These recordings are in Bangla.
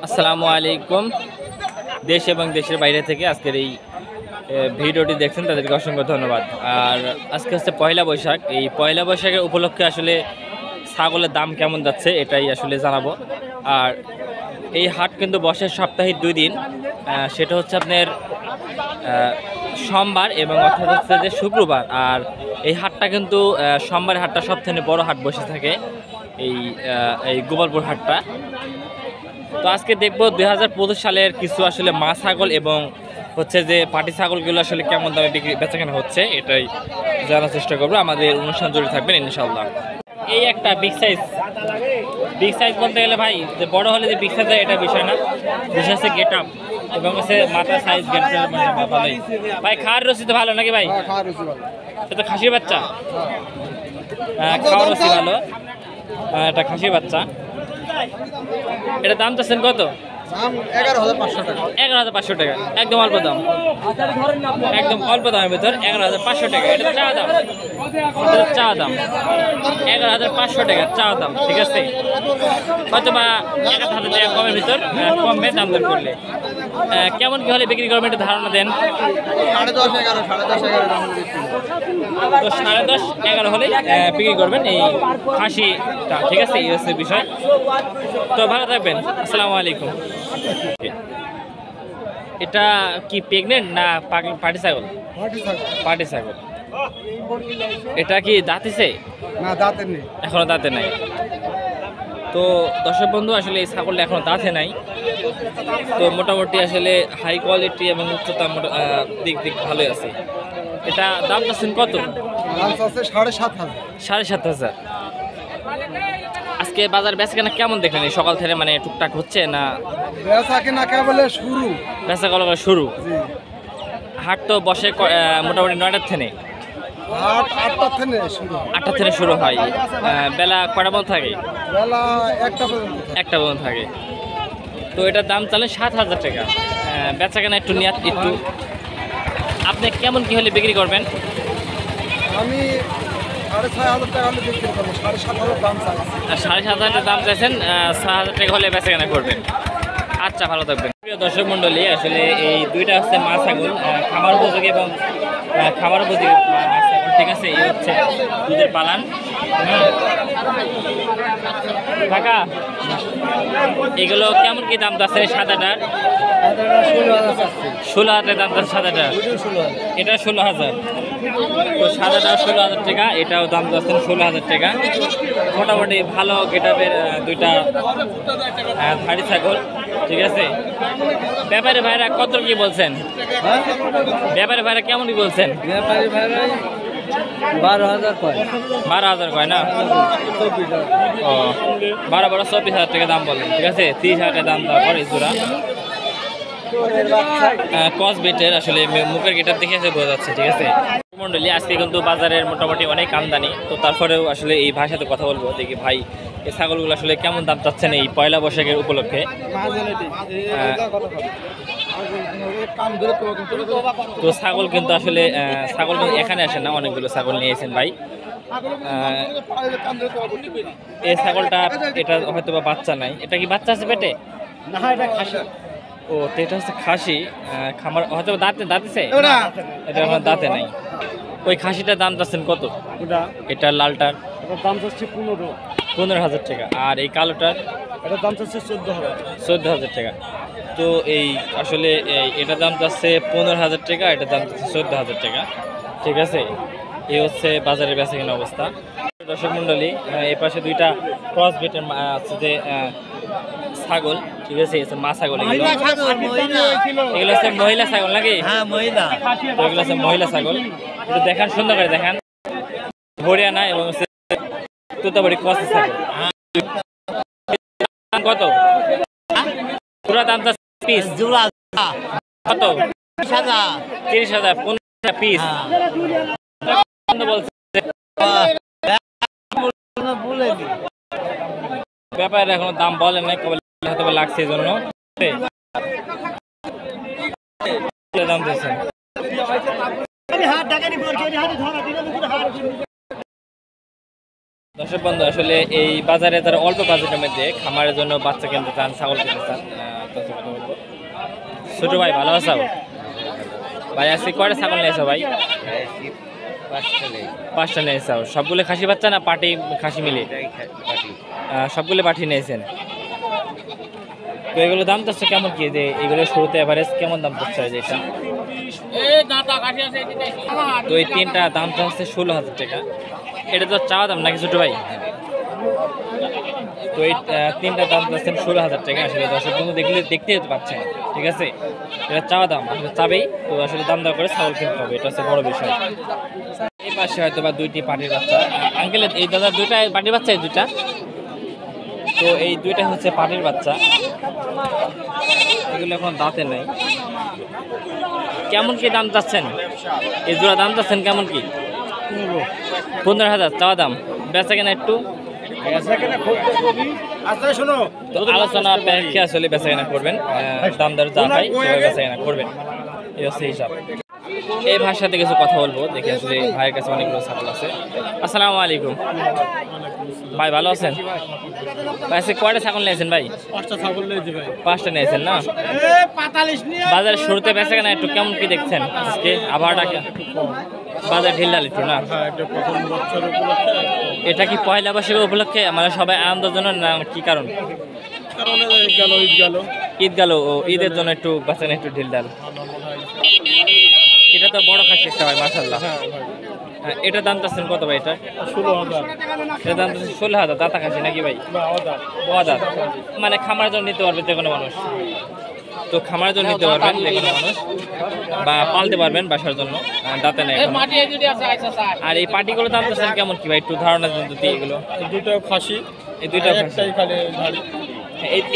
আসসালামু আলাইকুম। দেশ এবং দেশের বাইরে থেকে আজকের এই ভিডিওটি দেখছেন তাদেরকে অসংখ্য ধন্যবাদ। আর আজকে হচ্ছে পয়লা বৈশাখ। এই পয়লা বৈশাখের উপলক্ষে আসলে ছাগলের দাম কেমন যাচ্ছে এটাই আসলে জানাবো। আর এই হাট কিন্তু বসে সপ্তাহে 2 দিন, সেটা হচ্ছে আপনার সোমবার এবং অর্থাৎ হচ্ছে যে শুক্রবার। আর এই হাটটা কিন্তু সোমবার হাটটা সবথেকে বড় হাট বসে থাকে, এই গোপালপুর হাটটা। তো আজকে দেখবো 2025 সালের কিছু আসলে মা ছাগল এবং হচ্ছে যে পাটি ছাগলগুলো আসলে কেমন দামে বিক্রি বেচাকেনা হচ্ছে এটাই জানার চেষ্টা করবো। আমাদের অনুষ্ঠান জড়িয়ে থাকবেন ইনশাআল্লাহ। এই একটা বিগ সাইজ বলতে গেলে ভাই, যে বড় হলে যে বিগ সাইজ হয় এটা বিষয় না, বিষয় হচ্ছে গেট আপ এবং হচ্ছে মাথার সাইজ গেট ভালোই। ভাই খাওয়ার রসি তো ভালো নাকি ভাই? এটা তো খাসির বাচ্চা, খাওয়ার রসি ভালো। এটা খাসির বাচ্চা। এটা দাম চাচ্ছেন কত? 11,500 টাকা। একদম অল্প দাম, একদম অল্প দামের ভিতর 11,500 টাকা। এটা চা দাম, চা দাম 11,500 টাকা চা দাম। ঠিক আছে, হয়তো বা 1,000 টাকা কমের ভিতর কমবে দাম দর করলে। কেমন কি হলে বিক্রি করবেন একটু ধারণা দেন। 10,500-11,000 হলে বিক্রি করবেন এই খাসিটা। ঠিক আছে, এই হচ্ছে বিষয়। তো ভালো থাকবেন, আসসালামু আলাইকুম। এটা কি প্রেগনেন্ট না পাটি ছাগল? পাটি ছাগল। এটা কি দাঁতিছে? না, দাঁতের নেই, এখনো দাঁতে নাই। তো দর্শক বন্ধু, আসলে এই ছাগলটা এখনো দাঁতে নাই। তো মোটামুটি আসলে হাই কোয়ালিটি এবং উচ্চতা দিক ভালোই আছে। এটা দাম চাচ্ছেন কত? 7,500। আজকে বাজার বেচাকেনা কেমন দেখলেন? এই সকাল থেকে মানে টুকটাক হচ্ছে না? বেচা কেনা শুরু। হাট তো বসে মোটামুটি 9টার থেকে, 8টার থেকে শুরু হয়। বেলা কয়টা পর্যন্ত থাকে? বেলা 1টা পর্যন্ত থাকে। তো এটার দাম চালেন 7,000 টাকা। বেচা কেনা একটু নিয়ে একটু আপনি কেমন কি হলে বিক্রি করবেন? আমি 6,500 টাকা হলে বিক্রি করবো। 7,500 দাম চাইছি। 7,500 দাম চাইছেন, 6,000 টাকা হলে বেচা কেনা করবেন। আচ্ছা, ভালো থাকবেন। প্রিয় দর্শক মণ্ডলী, আসলে এই দুইটা হচ্ছে মা ছাগল, খামার উপযোগী এবং খামার উপযোগী মা ছাগল। ঠিক আছে, এই হচ্ছে দুধের পালান। কাকা, এগুলো কেমন কি দাম যাচ্ছে? সাদাটার 16,000 দাম যাচ্ছে। সাদাটা এটা 16,000। তো সাদাটাও 16,000 টাকা, এটাও দাম যাচ্ছেন 16,000 টাকা। মোটামুটি ভালো গেটাপের দুইটা ধাড়ি ছাগল। ঠিক আছে, ব্যাপারী ভাইরা কত কি বলছেন? ব্যাপারী ভাইরা কেমন কি বলছেন? 12,000 কয় না? ও 24,000 টাকা দাম বলেন। ঠিক আছে, 30,000 টাকা দাম দেওয়া পরে জোড়া কস বেটের। আসলে মুখের গেটার দেখে বোঝা যাচ্ছে। ঠিক আছে মন্ডলী, আজকে কিন্তু বাজারের মোটামুটি অনেক আমদানি। তো তারপরেও আসলে এই ভাইয়ের সাথে কথা বলবো, দেখি ভাই এই ছাগলগুলো আসলে কেমন দাম চাচ্ছেন এই পয়লা বৈশাখের উপলক্ষে। তো ছাগল কিন্তু আসলে ছাগল কিন্তু এখানে আসে না, অনেকগুলো ছাগল নিয়েছেন ভাই। এই ছাগলটা এটা হয়তো বা বাচ্চা নাই। এটা কি বাচ্চা আছে পেটে? না, এটা খাসি। ও, তো এটা হচ্ছে খাসি। খামার হয়তো দাঁতেছে, এটা আমার দাঁতে নাই। ওই খাসিটার দাম চাচ্ছেন কত? এটা লালটার দাম চাচ্ছি 15,000 টাকা। আর এই কালোটার এটার দাম চাচ্ছি 14,000 টাকা। তো এই আসলে এটার দাম চাচ্ছে 15,000 টাকা, এটার দাম চাচ্ছে 14,000 টাকা। ঠিক আছে, এই হচ্ছে বাজারের বেচাকেনা অবস্থা। দর্শক মন্ডলী, এই পাশে দুইটা ক্রস বেটের আছে যে ছাগল। ঠিক আছে, মা ছাগল। এগুলো হচ্ছে মহিলা ছাগল নাকি? এগুলো হচ্ছে মহিলা ছাগল। একটু দেখান, সুন্দর করে দেখান। হরিয়ানা এবং তোতাবাড়ি ক্রস ছাগল। কত পুরো দাম? পিস কত? 30,000। 15 পিস বলছে। ব্যাপারে এখনো দাম বলেন নাই, কবে হয়তো লাগছে এই জন্য দাম দিয়েছেন। দর্শক বন্ধু, আসলে এই বাজারে যারা অল্প বাজেটের মধ্যে খামারের জন্য বাচ্চা কিনতে চান, ছাগল কিনতে চান, ছোট ভাই ভালো আছো ভাই? আজকে কয়টা ছাগল নিয়েছো ভাই? 5টা নিয়েছো। সবগুলো খাসি বাচ্চা না পাটি খাসি মিলে? সবগুলো পাঠি নিয়েছেন। তো এগুলো দাম চাচ্ছে কেমন কি, যে এগুলো শুরুতে এভারেজ কেমন দাম চাচ্ছে যেটা? তো এই 3টা দাম চাচ্ছে 16,000 টাকা। এটা তো চাওয়া দাম নাকি ছোট ভাই? তো এই 3টা দাম চাচ্ছেন 16,000 টাকা। আসলে দর্শক বন্ধু দেখতে পাচ্ছেন, ঠিক আছে? এটা চাওয়া দাম, আসলে চাবেই তো আসলে দাম দর করে ছাগল কিনতে হবে, এটা হচ্ছে বড় বিষয়। এই পাশে হয়তো বা 2টি পাটির বাচ্চা। আঙ্কেল এই দাদা 2টা পাটির বাচ্চা, এই 2টা? তো এই 2টা হচ্ছে পাটির বাচ্চা, এগুলো এখন দাঁতে নেই। কেমন কি দাম চাচ্ছেন এই জোড়া? দাম চাচ্ছেন কেমন কি? 15,000 চাওয়া দাম। বেচা কেনা একটু তো আলোচনা ব্যাংকে আসলে বেচা কেনা করবেন, দাম দর যা হয় সেভাবে বেচা কেনা করবেন, এই হচ্ছে হিসাব। এই ভাইয়ের সাথে কিছু কথা বলবো, দেখি আসলে ভাইয়ের কাছে অনেকগুলো ছাগল আছে। আসসালামু আলাইকুম ভাই, ভালো আছেন ভাই? আজকে কয়টা ছাগল নিয়েছেন ভাই? 5টা ছাগল নিয়েছি ভাই। 5টা নিয়েছেন না? বাজারে শুরুতে বেচা কেনা একটু কেমন কি দেখছেন আজকে? আবহাওয়াটা বাজার ঢিলঢাল একটু না? এটা কি পয়লা বৈশাখ উপলক্ষে মানে সবাই আনন্দের জন্য না কি কারণ? ঈদ গেল, ও ঈদের জন্য একটু বেচা কেনা একটু ঢিলঢাল। এটা তো বড় খাসি একটা ভাই, মাশাআল্লাহ। হ্যাঁ, এটার দাম চাচ্ছেন কত ভাই? এটা 16,000। এটার দাম চাচ্ছেন 16,000। দাঁতা খাসি নাকি ভাই? দাঁত মানে খামারের জন্য নিতে পারবে যে কোনো মানুষ। তো খামারের জন্য নিতে পারবেন যে কোনো মানুষ, বা পালতে পারবেন বাসার জন্য, দাঁতে নেই। আর এই পাটিগুলো দাম চাচ্ছেন কেমন কি ভাই? একটু ধারণা দিন যদি। এগুলো এই 2টা খাসি, এই 2টা খাসি,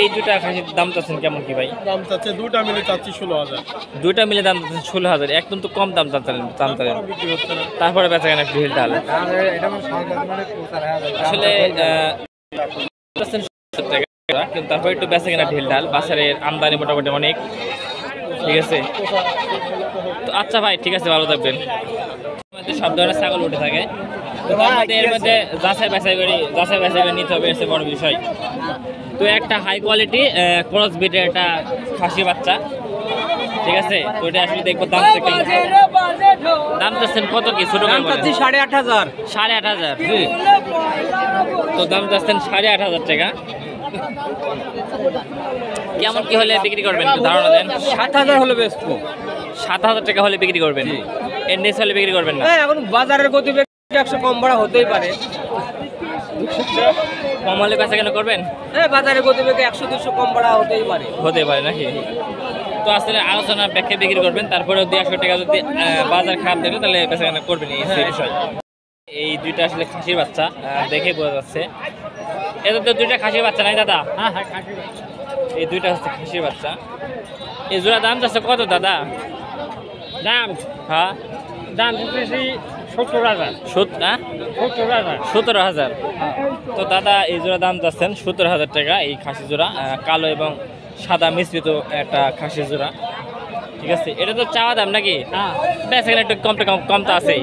এই 2টা খাসির দাম চাচ্ছেন কেমন কি ভাই? দাম চাচ্ছে 2টা মিলে চাচ্ছি 16,000। 2টা মিলে দাম চাচ্ছেন 16,000। একদম তো কম দাম চাচ্ছেন। বিক্রি হচ্ছে না। তারপরে বেচা কেনা একটু ঢিলঢাল। আসলে চাচ্ছেন 70 টাকা, কিন্তু তারপরে একটু বেচা কেনা ঢিলঢাল। বাজারের আমদানি মোটামুটি অনেক, ঠিক আছে? তো আচ্ছা ভাই, ঠিক আছে, ভালো থাকবেন। সব ধরনের ছাগল উঠে থাকে, তো এর মধ্যে যাচাই বাছাই করে নিতে হবে, এসে বড় বিষয়। তো একটা হাই কোয়ালিটি ক্রস বিটের একটা খাসি বাচ্চা, ঠিক আছে? তো এটা আসলে দেখবো দাম থেকে। দাম চাচ্ছেন কত কি ছোট? 8,500। 8,500। তো দাম চাচ্ছেন 8,500 টাকা। কেমন কি হলে বিক্রি করবেন একটু ধারণা দেন? 7,000 হলে বেচবো। 7,000 টাকা হলে বিক্রি করবেন? এর নিচে হলে বিক্রি করবেন না? এখন বাজারের গতিবেগ 100 কম বাড়া হতেই পারে। কম হলে বেচা কেন করবেন? বাজারের গতিবেগে 100-200 কম বাড়া হতেই পারে। হতে পারে নাকি? তো আসলে আলোচনা ব্যাখ্যা বিক্রি করবেন, তারপরে 200 টাকা যদি বাজার খারাপ দেখলে তাহলে বেচা কেনা করবেন, এই বিষয়। এই 2টা আসলে খাসির বাচ্চা, দেখে বোঝা যাচ্ছে। এটা তো 2টা খাসির বাচ্চা নাই দাদা? হ্যাঁ, খাসি। এই 2টা হচ্ছে খাসির বাচ্চা। এই জোড়া দাম যাচ্ছে কত দাদা? দাম হ্যাঁ, দাম দিতেছি 70,000। 17,000। তো দাদা এই জোড়া দাম যাচ্ছেন 17,000 টাকা। এই খাসি জোড়া কালো এবং সাদা মিশ্রিত একটা খাসি জোড়া, ঠিক আছে? এটা তো চাওয়া দাম নাকি? বেচা কেনা একটু কম তো আছেই,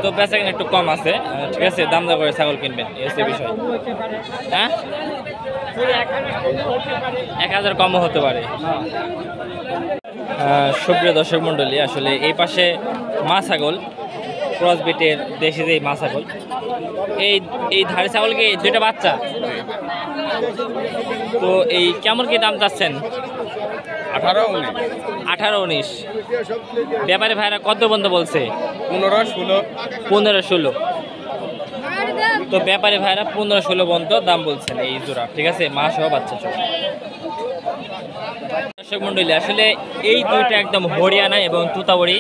তো বেচা কেনা একটু কম আছে, ঠিক আছে? দাম দর করে ছাগল কিনবেন, এই হচ্ছে বিষয়। হ্যাঁ, 1,000 কমও হতে পারে। সুপ্রিয় দর্শক মণ্ডলী, আসলে এই পাশে মা ছাগল, ক্রস বিটের দেশি যে মা ছাগল, এই ধারে ছাগল কি 2টা বাচ্চা? তো এই কেমন কি দাম চাচ্ছেন? 18-19। ব্যাপারে ভাইরা কত বন্ধ বলছে? 15-16। তো ব্যাপারে ভাইরা 15-16 বন্ধ দাম বলছেন এই জোড়া, ঠিক আছে? মা সহ বাচ্চা সহ। দর্শক মন্ডলী, আসলে এই 2টা একদম হরিয়ানা এবং তুতাবড়ি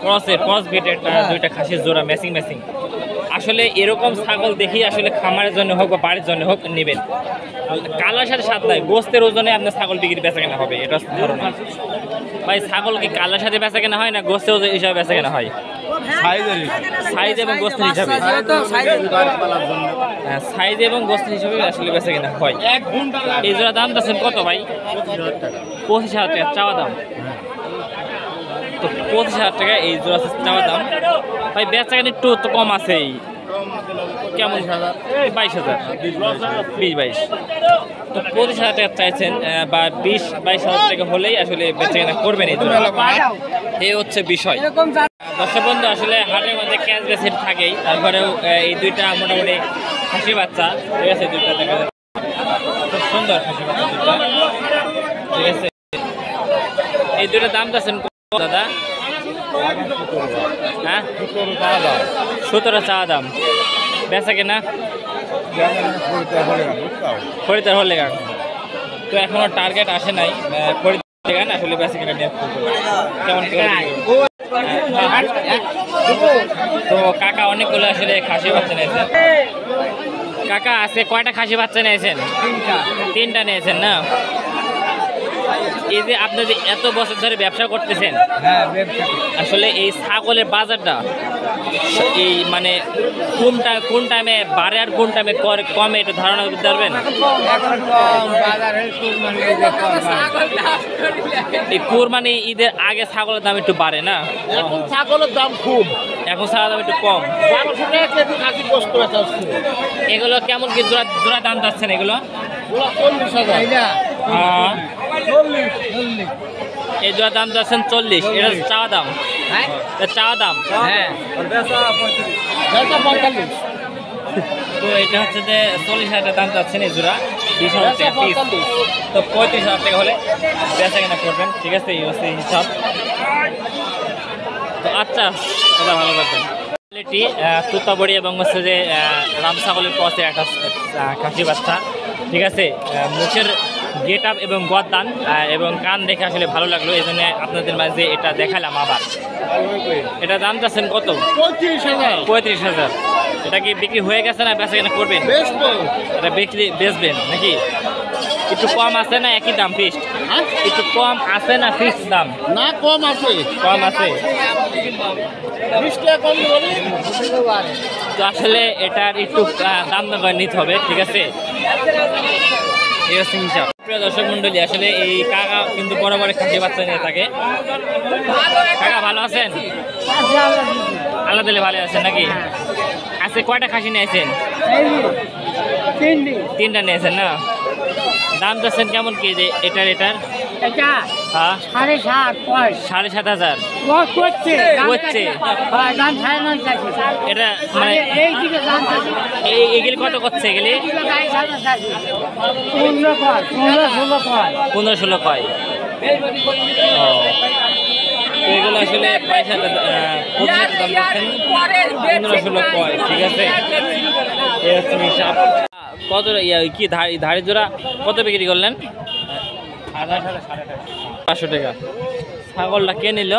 ক্রস বিটের 2টা খাসির জোড়া, ম্যাচিং। আসলে এরকম ছাগল দেখি আসলে খামারের জন্য হোক বা বাড়ির জন্য হোক নেবেন। কালার সাথে স্বাদ নাই, গোস্তের ওজনে আপনার ছাগল বিক্রি বেচা কেনা হবে, এটা ধারণা। ভাই ছাগল কি কালার সাথে বেচা কেনা হয় না গোস্তের ওজন হিসাবে বেচা কেনা হয়? সাইজ এবং গোস্তের হিসাবে, সাইজ এবং গোস্তের হিসাবে আসলে বেচা কেনা হয়। এই জোড়া দাম চাচ্ছেন কত ভাই? 25,000 টাকা চাওয়া দাম। তো 25,000 টাকা এই জোড়া চাওয়া দাম। ভাই বেচা কেনা একটু তো কম আছেই, কেমন 22,000 20-22 তো 25,000 টাকা চাইছেন বা 20-22,000 টাকা হলেই আসলে বেচে কেনা করবেন এই জোড়া। এই হচ্ছে বিষয়। দর্শক বন্ধু আসলে হাটের মধ্যে ক্যাশ বেসিট থাকেই, তারপরেও এই দুইটা মোটামুটি খাসি বাচ্চা, ঠিক আছে, দুইটা দেখা যাচ্ছে খুব সুন্দর খাসি বাচ্চা দুইটা, ঠিক আছে। এই দুইটা দাম চাচ্ছেন দাদা? হ্যাঁ 17 চাওয়া দাম, বেচা কেনা খরিদার হলে গান তো এখনো টার্গেট আসে নাই, খরিদার গান আসলে বেচা কেনা নিয়ে কেমন তো কাকা অনেকগুলো আসলে খাসি বাচ্চা নিয়েছেন। কাকা আজকে কয়টা খাসি বাচ্চা নিয়েছেন? তিনটা নিয়েছেন না? এই যে আপনি যে এত বছর ধরে ব্যবসা করতেছেন, আসলে এই ছাগলের বাজারটা এই মানে কোন টাইমে বাড়ে আর কোন টাইমে কমে একটু ধারণা করতে পারবেন? এই কুরবানি ঈদের আগে ছাগলের দাম একটু বাড়ে না? এখন ছাগলের দাম খুব, এখন ছাগলের দাম একটু কম। এগুলো কেমন কি জোড়া দাম যাচ্ছেন এগুলো? এই জোড়া দাম যাচ্ছেন 40, এটা চাওয়া দাম। চাওয়া দাম হ্যাঁ, তো এটা হচ্ছে যে 40,000 দাম যাচ্ছেন এই জোড়া, 20,000 টাকা পিস, তো 35,000 টাকা হলে বেচা কেনা করবেন, ঠিক আছে। এই হচ্ছে হিসাব। তো আচ্ছা দাদা ভালো থাকবেন। তুতাবড়ি এবং হচ্ছে যে রাম ছাগলের পথে একটা খাসি বাচ্চা, ঠিক আছে। মুখের গেট আপ এবং গদ্দান এবং কান দেখে আসলে ভালো লাগলো, এই জন্য আপনাদের মাঝে এটা দেখালাম আবার। এটা দাম চাচ্ছেন কত? 35,000। এটা কি বিক্রি হয়ে গেছে না বেচা কেনা করবেন? এটা বিক্রি বেচবেন নাকি? একটু কম আছে না একই দাম ফিক্সড? একটু কম আছে না ফিক্সড দাম? না কম আছে, কম আছে। 20 টাকা কম হবে। তো আসলে এটার একটু দাম দর করে নিতে হবে, ঠিক আছে। এই হচ্ছে হিসাব। প্রিয় দর্শক মন্ডলী, আসলে এই কাকা কিন্তু বড় বড় খাসি বাচ্চা নিয়ে থাকে। কাকা ভালো আছেন? আল্লাহ দিলে ভালো আছেন নাকি? আজকে কয়টা খাসি নিয়েছেন? তিনটা নিয়েছেন না? দাম যাচ্ছেন কেমন কি যে এটার? হ্যাঁ 7,500 এটা মানে এগুলি কত করছে? এগুলি 15-16 কয়। এগুলো আসলে 22,000 দাম যাচ্ছেন, 15-16 কয়, ঠিক আছে। এই হচ্ছে হিসাব। কত কি ধাড়ি জোড়া কত বিক্রি করলেন? 500 টাকা। ছাগলটা কে নিল?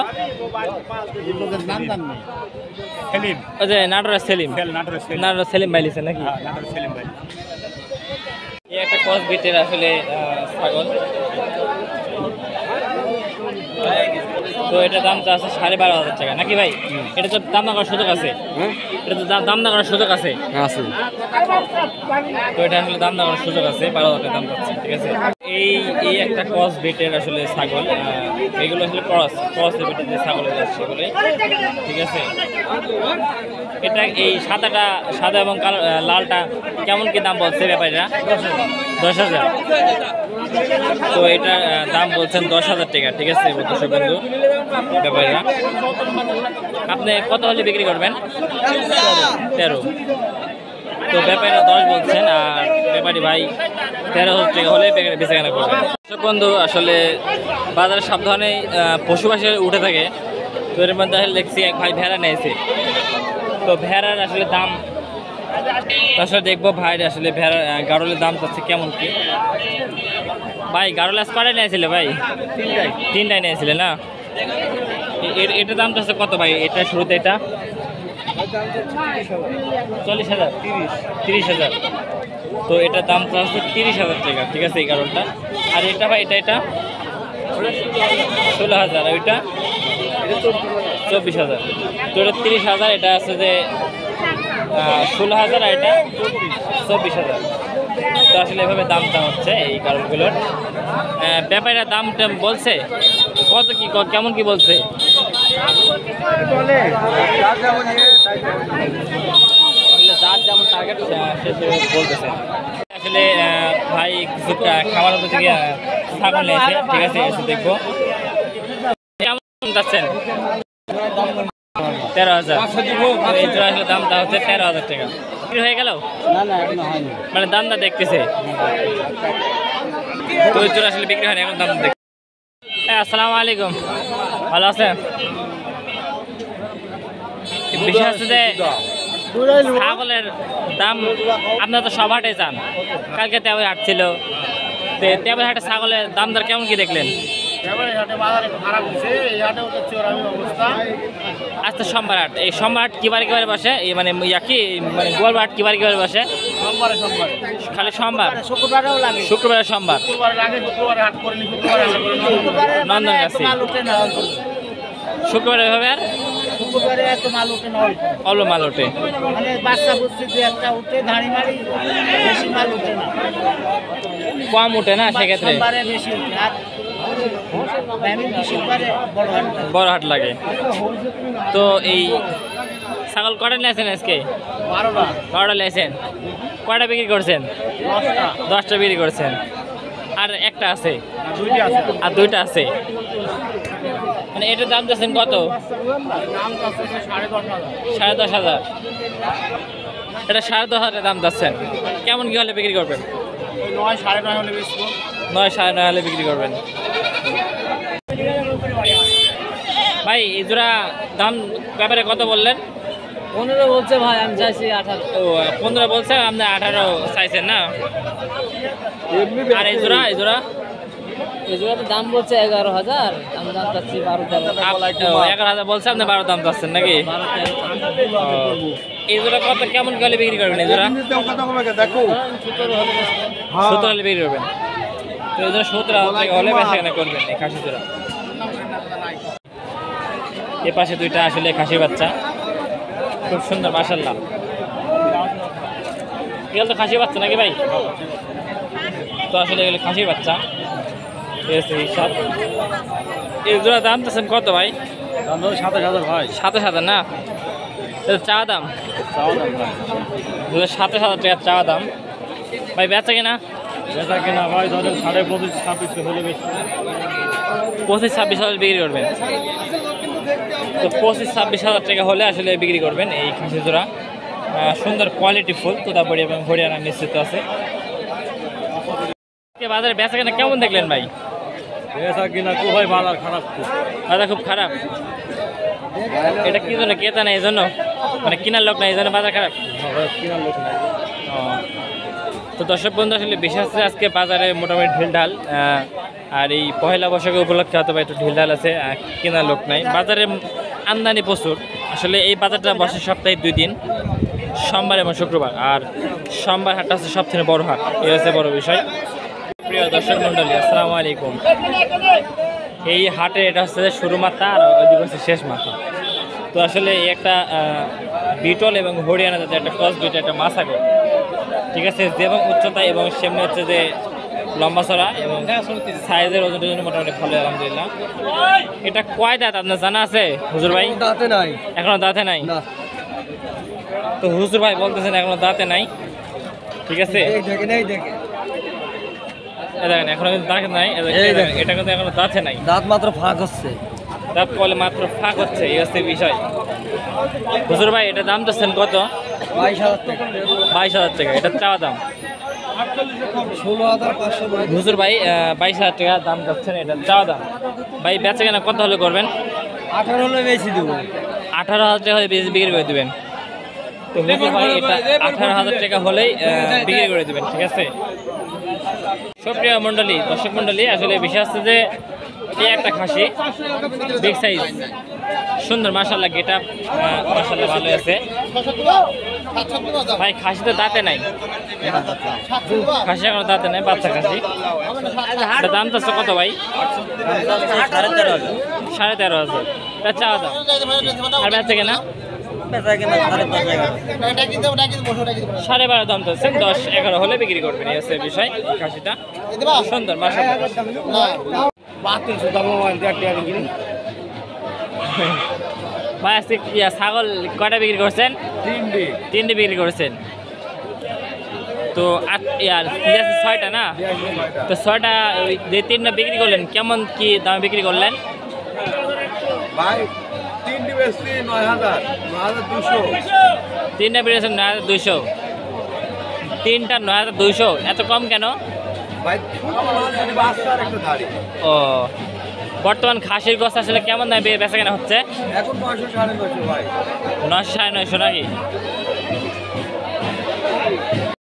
নাটোরের সেলিম। নাটোরের সেলিম ভাই লিছে নাকি? এই একটা কস বিটের আসলে ছাগল, তো এটা দামটা আছে 12,500 টাকা নাকি ভাই? এটা তো দাম না করার সুযোগ আছে, এটা তো দাম না করার সুযোগ আছে। তো এটা আসলে দাম না করার সুযোগ আছে, 12,000 টাকা দাম পাচ্ছে, ঠিক আছে। এই একটা ক্রস বেটের আসলে ছাগল, এগুলো আসলে ক্রস বেটের যে ছাগল আছে সেগুলোই, ঠিক আছে। এটা এই সাদা এবং কালো লালটা কেমন কি দাম বলছে ব্যাপারীরা? 10,000। তো এটার দাম বলছেন 10,000 টাকা, ঠিক আছে দর্শক বন্ধু ব্যাপারীরা। আপনি কত হলে বিক্রি করবেন? 13। তো ব্যাপারীরা 10 বলছেন, আর ব্যাপারী ভাই 13,000 টাকা হলে বেচা কেনা করবেন। দর্শক বন্ধু আসলে বাজারে সব ধরনের পশু পাখি উঠে থাকে, তো এর মধ্যে দেখছি এক ভাই ভেড়া নিয়েছে। তো ভেড়ার আসলে দাম আসলে দেখবো ভাই, আসলে ভেড়া গাড়লের দাম চাচ্ছে কেমন কি ভাই? গাড়ল আজ কটায় নিয়েছিলে ভাই? তিনটায় নিয়েছিলে না? এটার দাম চাচ্ছে কত ভাই? এটা শুরুতে এটা 40,000 30,000। তো এটার দাম চাচ্ছে 30,000 টাকা, ঠিক আছে এই গাড়লটা। আর এটা ভাই এটা 16,000, আর ওইটা 24,000। তো এটা 30,000, এটা আছে যে 16,000, আর এটা 24,000। তো আসলে এভাবে দামটা হচ্ছে এই কারণগুলোর। ব্যাপারীরা দামটা বলছে কত কি কেমন কি বলছে? যা যেমন টার্গেট সে বলতেছে আসলে ভাই কিছু খাবার থেকে ছাগল নিয়েছে, ঠিক আছে এসে দেখবো। কেমন যাচ্ছেন? 13,000। এই জোড়া আসলে দামটা হচ্ছে 13,000 টাকা। বিক্রি হয়ে গেল? না না এখনো হয়নি। মানে দামটা দেখতেছে, তো এই জোড়া আসলে বিক্রি হয়নি, এখন দাম দেখ। আসসালামু আলাইকুম, ভালো আছেন? বিষয় হচ্ছে যে ছাগলের দাম আপনারা তো সব হাটে যান, কালকে তেমন হাট ছিল, তেমন হাটে ছাগলের দাম দর কেমন কি দেখলেন? আজকে সোমবার হাট, এই সোমবার হাট কিবারে কিবারে বসে? এই মানে কি মানে গোয়াল হাট কিবারে কিবারে বসে? খালি সোমবার, শুক্রবারেও লাগে, শুক্রবার সোমবার নন্দন কাছে, শুক্রবার এভাবে আর শুক্রবারে এত মাল উঠে না, অল্প মাল ওঠে, মানে বাচ্চা বুঝছি দু একটা উঠে ধাড়ি মারি, বেশি মাল উঠে না, কম ওঠে না, সেক্ষেত্রে সোমবারে বেশি উঠে। আর শুক্রবারে বড় হাট লাগে। বড় হাট লাগে। তো এই ছাগল কটা নিয়েছেন আজকে? 12টা নিয়েছেন। কয়টা বিক্রি করছেন? 10টা বিক্রি করছেন, আর একটা আছে, আর 2টা আছে। মানে এটার দাম যাচ্ছেন কত? 10,500। এটা 10,500 দাম যাচ্ছেন। কেমন কি হলে বিক্রি করবেন? 9 9.5 হলে বেশি। 9 9.5 হলে বিক্রি করবেন। ভাই এই জোড়া দাম ব্যাপারে কত বললেন? 15 বলছে ভাই, আমি চাইছি 18। ও 15 বলছে, আপনি 18 চাইছেন না? আর এই জোড়া এই জোড়াতে দাম বলছে 11,000, আমি দাম চাচ্ছি 12-13। 11,000 বলছে, আপনি 12 দাম চাচ্ছেন নাকি? 12-13। এই জোড়া কত কেমন কি হলে বিক্রি করবেন? এই জোড়া দেখো 17 হলে বিক্রি করবেন। তো এই জোড়া 17,000 টাকা হলে বেচা কেনা করবেন এই খাসি জোড়া। এ পাশে 2টা আসলে খাসি বাচ্চা, খুব সুন্দর মাশাআল্লাহ। এগুলো তো খাসি বাচ্চা নাকি ভাই? তো আসলে এগুলো খাসি বাচ্চা, এই হচ্ছে হিসাব। এই জোড়া দাম চাচ্ছেন কত ভাই? 27,000 ভাই। 27,000 না? এটা চা দাম, 27,000 টাকা চা দাম। ভাই বেচা কিনা? বেচা কিনা ভাই ধরেন 25,000 26 হলে বেশি। 25-26,000 বিক্রি করবেন। তো 25-26,000 টাকা হলে আসলে বিক্রি করবেন এই খাসি জোড়া। সুন্দর কোয়ালিটি ফুল তোতাপুরি এবং হরিয়ানা মিশ্রিত আছে। বাজারে বেচা কেনা কেমন দেখলেন ভাই? বেচা কিনা খুব ভাই, বাজার খারাপ খুব। বাজার খুব খারাপ। এটা কি জন্য? ক্রেতা নেই এই জন্য, মানে কেনার লোক নাই এই জন্য বাজার খারাপ। কিনার লোক নাই। ও, তো দর্শক বন্ধু আসলে বিশেষ আজকে বাজারে মোটামুটি ঢিলঢাল, আর এই পহেলা বৈশাখ উপলক্ষে হয়তো একটু ঢিলঢাল আছে, কেনার লোক নাই। বাজারে আমদানি প্রচুর। আসলে এই বাজারটা বসে সপ্তাহে 2 দিন, সোমবার এবং শুক্রবার, আর সোমবার হাটটা হচ্ছে সবথেকে বড় হাট, এই হচ্ছে বড় বিষয়। প্রিয় দর্শক মন্ডলী, আসসালামু আলাইকুম। এই হাটে এটা হচ্ছে শুরু মাথা আর ওইদিকে হচ্ছে শেষ মাথা। তো আসলে এই একটা বিটল এবং হরিয়ানা যাতে একটা ক্রস বিট, একটা মাসাগো, ঠিক আছে, যেমন উচ্চতা এবং সেমনি হচ্ছে যে লম্বা চড়া এবং সাইজের ওজনের জন্য মোটামুটি ভালো, আলহামদুলিল্লাহ। এটা কয় দাঁত আপনার জানা আছে হুজুর ভাই? দাঁতে নাই, এখনো দাঁতে নাই। না। তো হুজুর ভাই বলতেছেন এখনো দাঁতে নাই, ঠিক আছে। দেখেন এই দেখেন, দেখেন এখনো কিন্তু দাঁত নাই, এটা কিন্তু এখনো দাঁতে নাই, দাঁত মাত্র ফাঁক হচ্ছে। দাঁত কলে মাত্র ফাঁক হচ্ছে, এই হচ্ছে বিষয়। হুজুর ভাই এটা দাম দিচ্ছেন কত? 22,000 টাকা। 22,000 টাকা এটা চাওয়া দাম। 16,500। হুজুর ভাই 22,000 টাকা দাম যাচ্ছেন, এটা চাওয়া দাম। ভাই বেচা কেনা কত হলে করবেন? 18 হলে বেশি দেবো। 18,000 টাকা হলে বিক্রি করে দেবেন। তো হুজুর ভাই এটা 18,000 টাকা হলেই বিক্রি করে দেবেন, ঠিক আছে। সুপ্রিয় মণ্ডলী, দর্শক মণ্ডলী, আসলে বিষয় হচ্ছে যে এই একটা খাসি বিগ সাইজ, সুন্দর মাশাআল্লাহ, গেটআপ মাশাআল্লাহ ভালো আছে। ভাই খাসি তো দাঁতে নাই, খাসি এখনো দাঁতে নাই, বাচ্চা খাসি। এটা দাম তো কত ভাই? 13,500 এটা চাওয়া দাম। আর বেচা কেনা 12.5 দাম তো 10-11 হলে বিক্রি করবেন, এই হচ্ছে বিষয়। খাসিটা সুন্দর মাশাআল্লাহ। ভাই আজকে ছাগল কয়টা বিক্রি করছেন? 3টে বিক্রি করছেন। তো আর ছয়টা না, তো ছয়টা ওই যে তিনটা বিক্রি করলেন কেমন কি দামে বিক্রি করলেন? ভাই 3টি বেশি 9,000 9,200। তিনটা বেরিয়েছেন 9,200, তিনটা 9,200, এত কম কেন? ভাই বাচ্চার একটা ধারি ও বর্তমান খাসির গোছ আসলে কেমন দামে বেচা কেনা হচ্ছে? এখন 900 950 ভাই। 900 950 নাকি?